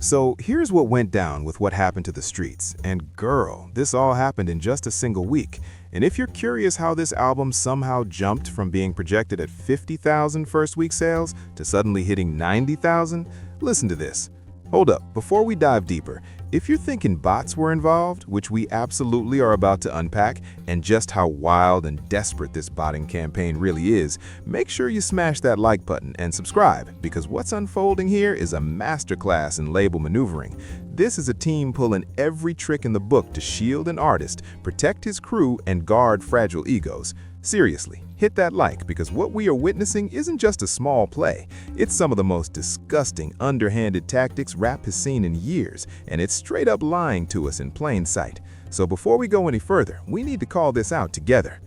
So here's what went down with What Happened to the Streets. And girl, this all happened in just a single week. And if you're curious how this album somehow jumped from being projected at 50,000 first week sales to suddenly hitting 90,000, listen to this. Hold up, before we dive deeper, if you're thinking bots were involved, which we absolutely are about to unpack, and just how wild and desperate this botting campaign really is, make sure you smash that like button and subscribe, because what's unfolding here is a masterclass in label maneuvering. This is a team pulling every trick in the book to shield an artist, protect his crew, and guard fragile egos. Seriously, hit that like, because what we are witnessing isn't just a small play. It's some of the most disgusting, underhanded tactics rap has seen in years, and it's straight up lying to us in plain sight. So before we go any further, we need to call this out together.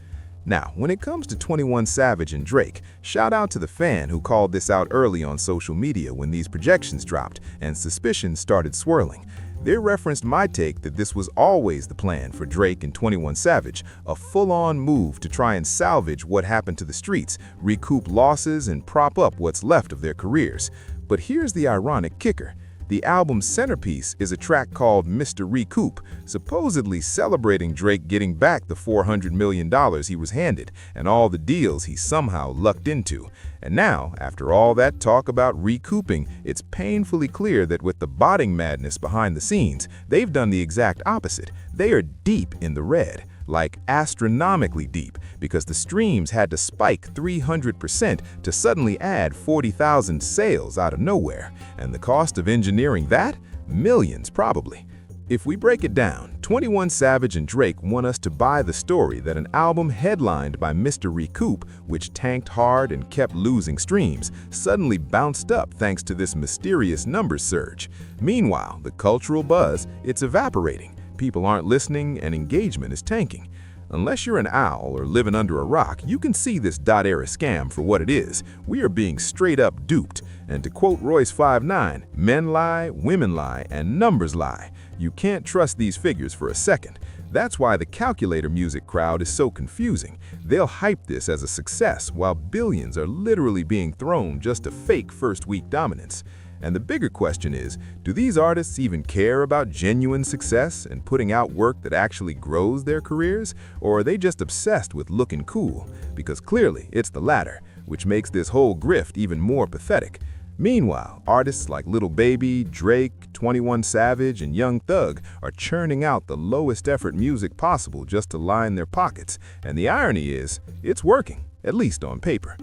Now, when it comes to 21 Savage and Drake, shout out to the fan who called this out early on social media when these projections dropped and suspicions started swirling. They referenced my take that this was always the plan for Drake and 21 Savage, a full-on move to try and salvage what happened to the streets, recoup losses, and prop up what's left of their careers. But here's the ironic kicker. The album's centerpiece is a track called Mr. Recoup, supposedly celebrating Drake getting back the $400 million he was handed and all the deals he somehow lucked into. And now, after all that talk about recouping, it's painfully clear that with the botting madness behind the scenes, they've done the exact opposite. They are deep in the red. Like astronomically deep, because the streams had to spike 300% to suddenly add 40,000 sales out of nowhere. And the cost of engineering that? Millions, probably. If we break it down, 21 Savage and Drake want us to buy the story that an album headlined by Mr. Recoup, which tanked hard and kept losing streams, suddenly bounced up thanks to this mysterious numbers surge. Meanwhile, the cultural buzz, it's evaporating. People aren't listening and engagement is tanking. Unless you're an owl or living under a rock, you can see this dot-era scam for what it is. We are being straight up duped. And to quote Royce59, men lie, women lie, and numbers lie. You can't trust these figures for a second. That's why the calculator music crowd is so confusing. They'll hype this as a success while billions are literally being thrown just to fake first-week dominance. And the bigger question is, do these artists even care about genuine success and putting out work that actually grows their careers? Or are they just obsessed with looking cool? Because clearly it's the latter, which makes this whole grift even more pathetic. Meanwhile, artists like Lil Baby, Drake, 21 Savage, and Young Thug are churning out the lowest effort music possible just to line their pockets. And the irony is, it's working, at least on paper.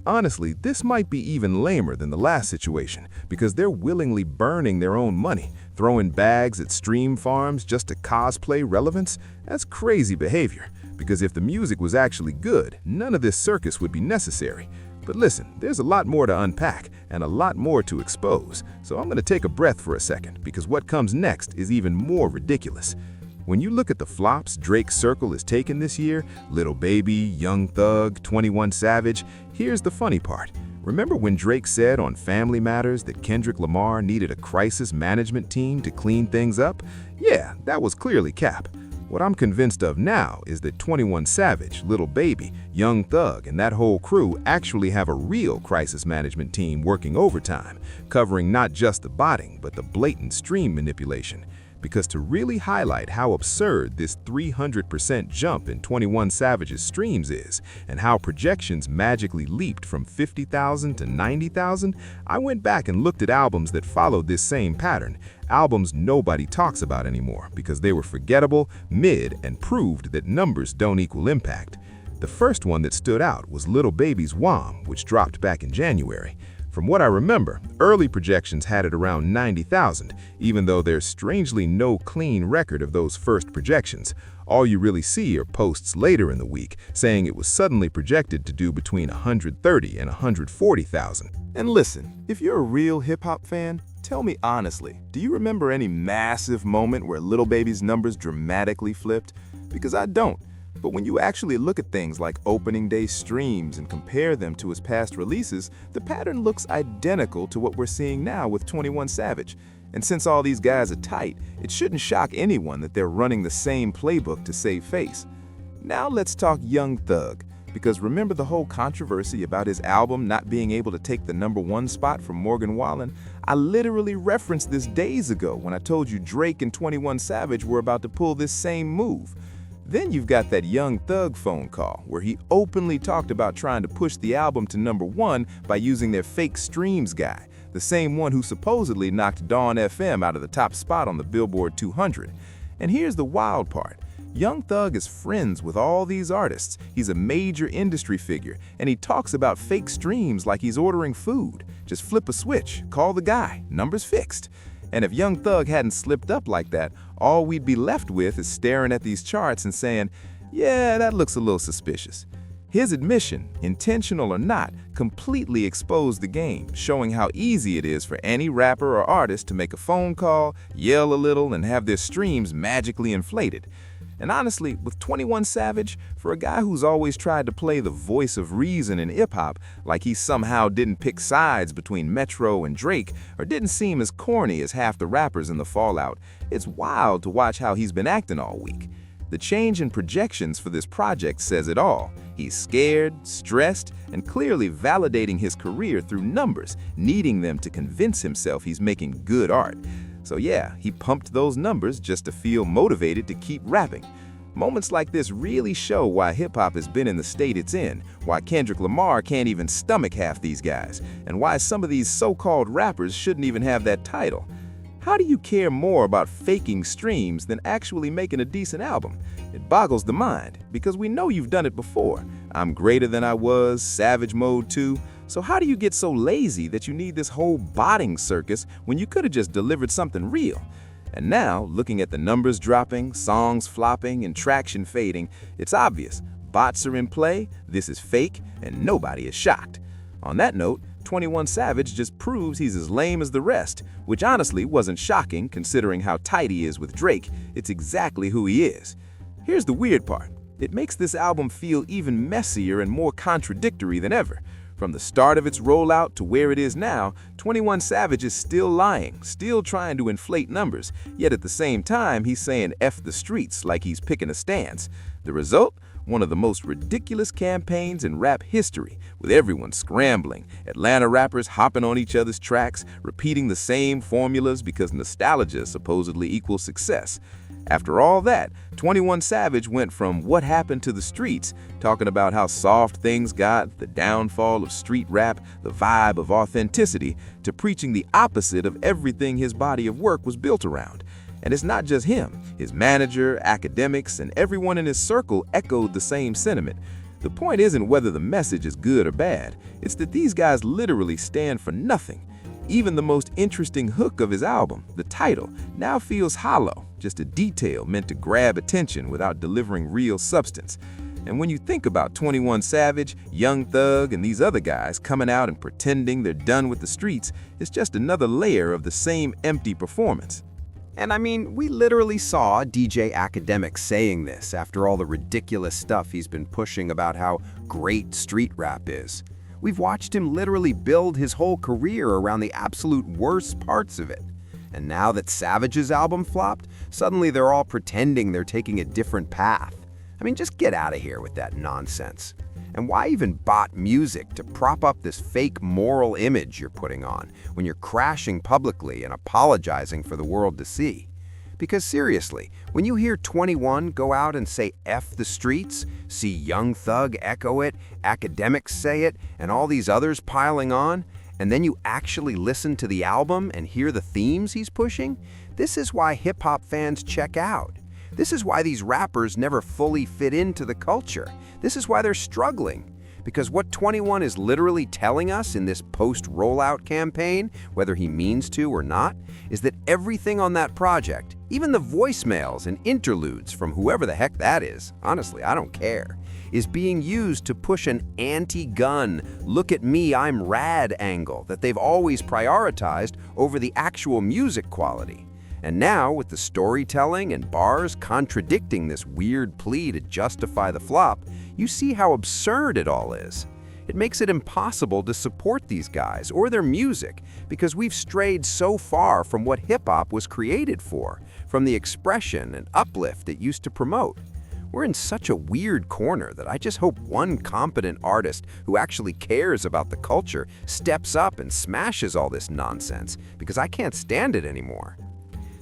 Honestly, this might be even lamer than the last situation, because they're willingly burning their own money, throwing bags at stream farms just to cosplay relevance. That's crazy behavior, because if the music was actually good, none of this circus would be necessary. But listen, there's a lot more to unpack and a lot more to expose, so I'm going to take a breath for a second, because what comes next is even more ridiculous. When you look at the flops Drake's circle has taken this year, Lil Baby, Young Thug, 21 Savage, here's the funny part. Remember when Drake said on Family Matters that Kendrick Lamar needed a crisis management team to clean things up? Yeah, that was clearly cap. What I'm convinced of now is that 21 Savage, Lil Baby, Young Thug, and that whole crew actually have a real crisis management team working overtime, covering not just the botting, but the blatant stream manipulation. Because to really highlight how absurd this 300% jump in 21 Savage's streams is, and how projections magically leaped from 50,000 to 90,000, I went back and looked at albums that followed this same pattern, albums nobody talks about anymore because they were forgettable, mid, and proved that numbers don't equal impact. The first one that stood out was Lil Baby's Wham, which dropped back in January. From what I remember, early projections had it around 90,000, even though there's strangely no clean record of those first projections. All you really see are posts later in the week saying it was suddenly projected to do between 130 and 140,000. And listen, if you're a real hip-hop fan, tell me honestly, do you remember any massive moment where Lil Baby's numbers dramatically flipped? Because I don't. But when you actually look at things like opening day streams and compare them to his past releases, the pattern looks identical to what we're seeing now with 21 Savage. And since all these guys are tight, it shouldn't shock anyone that they're running the same playbook to save face. Now let's talk Young Thug. Because remember the whole controversy about his album not being able to take the #1 spot from Morgan Wallen? I literally referenced this days ago when I told you Drake and 21 Savage were about to pull this same move. Then you've got that Young Thug phone call where he openly talked about trying to push the album to #1 by using their fake streams guy, the same one who supposedly knocked Dawn FM out of the top spot on the Billboard 200. And here's the wild part. Young Thug is friends with all these artists. He's a major industry figure, and he talks about fake streams like he's ordering food. Just flip a switch, call the guy, numbers fixed. And if Young Thug hadn't slipped up like that, all we'd be left with is staring at these charts and saying, yeah, that looks a little suspicious. His admission, intentional or not, completely exposed the game, showing how easy it is for any rapper or artist to make a phone call, yell a little, and have their streams magically inflated. And honestly, with 21 Savage, for a guy who's always tried to play the voice of reason in hip-hop, like he somehow didn't pick sides between Metro and Drake, or didn't seem as corny as half the rappers in the fallout, it's wild to watch how he's been acting all week. The change in projections for this project says it all. He's scared, stressed, and clearly validating his career through numbers, needing them to convince himself he's making good art. So yeah, he pumped those numbers just to feel motivated to keep rapping. Moments like this really show why hip-hop has been in the state it's in, why Kendrick Lamar can't even stomach half these guys, and why some of these so-called rappers shouldn't even have that title. How do you care more about faking streams than actually making a decent album? It boggles the mind, because we know you've done it before. I'm Greater Than I Was, Savage Mode 2. So how do you get so lazy that you need this whole botting circus when you could have just delivered something real? And now, looking at the numbers dropping, songs flopping, and traction fading, it's obvious. Bots are in play, this is fake, and nobody is shocked. On that note, 21 Savage just proves he's as lame as the rest, which honestly wasn't shocking considering how tight he is with Drake. It's exactly who he is. Here's the weird part. It makes this album feel even messier and more contradictory than ever. From the start of its rollout to where it is now, 21 Savage is still lying, still trying to inflate numbers, yet at the same time he's saying F the streets like he's picking a stance. The result? One of the most ridiculous campaigns in rap history, with everyone scrambling, Atlanta rappers hopping on each other's tracks, repeating the same formulas because nostalgia supposedly equals success. After all that, 21 Savage went from what happened to the streets, talking about how soft things got, the downfall of street rap, the vibe of authenticity, to preaching the opposite of everything his body of work was built around. And it's not just him. His manager, academics, and everyone in his circle echoed the same sentiment. The point isn't whether the message is good or bad. It's that these guys literally stand for nothing. Even the most interesting hook of his album, the title, now feels hollow, just a detail meant to grab attention without delivering real substance. And when you think about 21 Savage, Young Thug, and these other guys coming out and pretending they're done with the streets, it's just another layer of the same empty performance. And I mean, we literally saw DJ Academic saying this after all the ridiculous stuff he's been pushing about how great street rap is. We've watched him literally build his whole career around the absolute worst parts of it. And now that Savage's album flopped, suddenly they're all pretending they're taking a different path. I mean, just get out of here with that nonsense. And why even bot music to prop up this fake moral image you're putting on when you're crashing publicly and apologizing for the world to see? Because seriously, when you hear 21 go out and say F the streets, see Young Thug echo it, Academics say it, and all these others piling on, and then you actually listen to the album and hear the themes he's pushing, this is why hip-hop fans check out. This is why these rappers never fully fit into the culture. This is why they're struggling. Because what 21 is literally telling us in this post-rollout campaign, whether he means to or not, is that everything on that project, even the voicemails and interludes from whoever the heck that is, honestly, I don't care, is being used to push an anti-gun, look at me, I'm rad angle that they've always prioritized over the actual music quality. And now, with the storytelling and bars contradicting this weird plea to justify the flop, you see how absurd it all is. It makes it impossible to support these guys or their music because we've strayed so far from what hip-hop was created for, from the expression and uplift it used to promote. We're in such a weird corner that I just hope one competent artist who actually cares about the culture steps up and smashes all this nonsense, because I can't stand it anymore.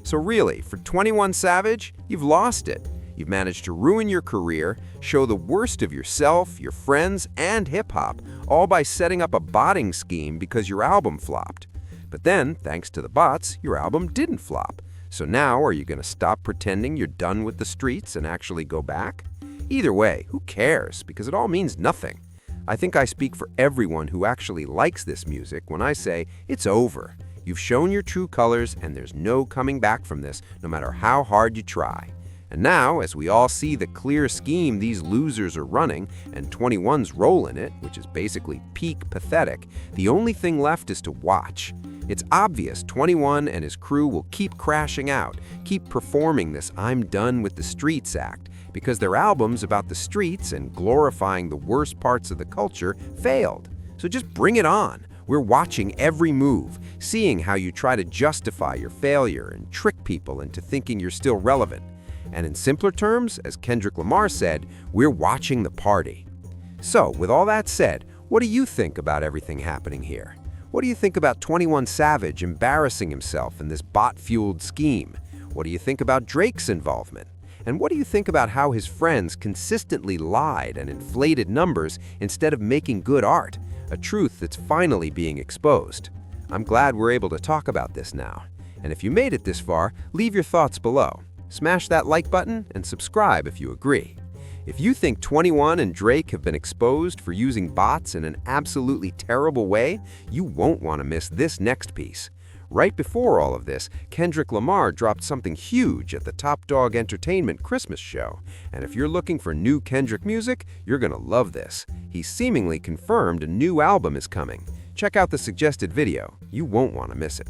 So really, for 21 Savage, you've lost it. You've managed to ruin your career, show the worst of yourself, your friends, and hip-hop, all by setting up a botting scheme because your album flopped. But then, thanks to the bots, your album didn't flop. So now, are you going to stop pretending you're done with the streets and actually go back? Either way, who cares? Because it all means nothing. I think I speak for everyone who actually likes this music when I say it's over. You've shown your true colors, and there's no coming back from this, no matter how hard you try. And now, as we all see the clear scheme these losers are running, and 21's role in it, which is basically peak pathetic, the only thing left is to watch. It's obvious 21 and his crew will keep crashing out, keep performing this "I'm done with the streets" act, because their albums about the streets and glorifying the worst parts of the culture failed. So just bring it on. We're watching every move, seeing how you try to justify your failure and trick people into thinking you're still relevant. And in simpler terms, as Kendrick Lamar said, we're watching the party. So, with all that said, what do you think about everything happening here? What do you think about 21 Savage embarrassing himself in this bot-fueled scheme? What do you think about Drake's involvement? And what do you think about how his friends consistently lied and inflated numbers instead of making good art? A truth that's finally being exposed. I'm glad we're able to talk about this now. And if you made it this far, leave your thoughts below. Smash that like button and subscribe if you agree. If you think 21 and Drake have been exposed for using bots in an absolutely terrible way, you won't want to miss this next piece. Right before all of this, Kendrick Lamar dropped something huge at the Top Dog Entertainment Christmas show. And if you're looking for new Kendrick music, you're gonna love this. He seemingly confirmed a new album is coming. Check out the suggested video. You won't want to miss it.